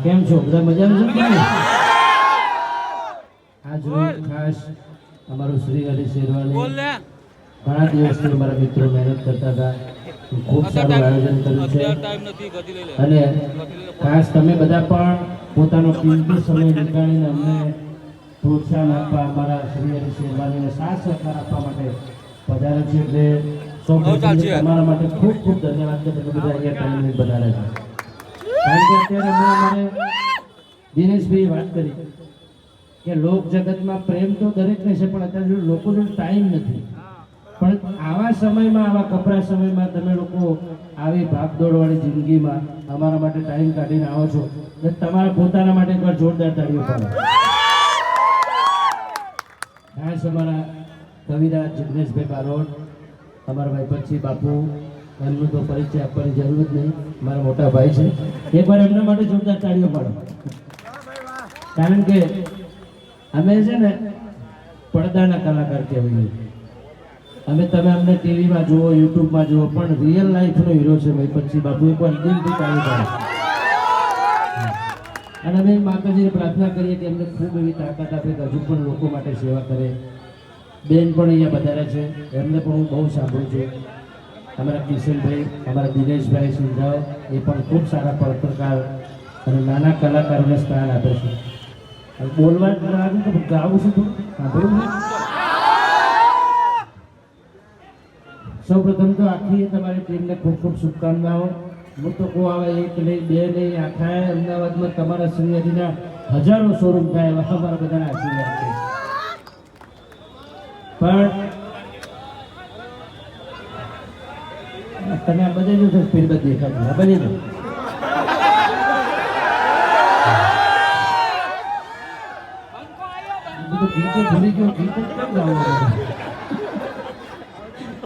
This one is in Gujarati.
કેમ છો બધા મજામાં છો કે આજ ખાસ અમારું શ્રી હરિ શેરવાની ઘણા દિવસથી અમારા મિત્રો મહેનત કરતા હતા ખૂબ સારું આયોજન કર્યું છે અને ખાસ તમે બધા પણ પોતાનો કિંમતી સમય નીકાળીને અમને પ્રોત્સાહન આપવા અમારા શ્રી હરિ શેરવાનીને સાથ સહકાર આપવા માટે પધારે છે એટલે સૌ પ્રથમ તમારા માટે ખૂબ ખૂબ ધન્યવાદ કે તમે બધા અહીંયા ટાઈમ બનાવે છે કારણ કે અત્યારે અમારે દિનેશભાઈ વાત કરી કે લોક જગતમાં પ્રેમ તો દરેકને છે પણ અત્યારે લોકો જો ટાઈમ નથી પણ આવા સમયમાં આવા કપરા સમયમાં તમે લોકો આવી ભાગદોડવાળી જિંદગીમાં અમારા માટે ટાઈમ કાઢીને આવો છો એટલે તમારા પોતાના માટે એકવાર જોરદાર તાળીઓ પાડો ખાસ અમારા કવિરાજ જિગ્નેશભાઈ બારોટ અમારા ભાઈ પછી બાપુ એમનું તો પરિચય આપવાની જરૂર જ નહીં મારા મોટા ભાઈ છે એકવાર એમના માટે જોરદાર તાળીઓ પાડો કારણ કે અમે છે ને પડદાના કલાકાર કહેવાય અમે તમે અમને ટીવીમાં જુઓ યુટ્યુબમાં જુઓ પણ રિયલ લાઈફનો હીરો છે ભાઈ પછી બાપુ એકવાર દિલથી તાળી પાડો અને અમે માતાજીને પ્રાર્થના કરીએ કે એમને ખૂબ એવી તાકાત આપે કે હજુ પણ લોકો માટે સેવા કરે બેન પણ અહીંયા વધારે છે એમને પણ હું બહુ સાંભળું છું અમારા કિશનભાઈ અમારા દિનેશભાઈ સિંધાવ એ પણ ખૂબ સારા પત્રકાર અને નાના કલાકારોને સ્થાન આપે છે અને બોલવા લાગે તો ગાવું છું તું સાંભળું સૌ પ્રથમ તો આખી તમારી ટીમને ખૂબ ખૂબ શુભકામનાઓ હું તો કહું આવે એક નહીં બે નહીં આખા અમદાવાદમાં તમારા શ્રી હરિના હજારો શોરૂમ થાય એવા અમારા બધાના આશીર્વાદ છે પણ તમે આ બધે જો સ્પીડ બધી દેખાતું આ બધી ગીતે ભૂલી ગયો ગીત કેમ ગાવું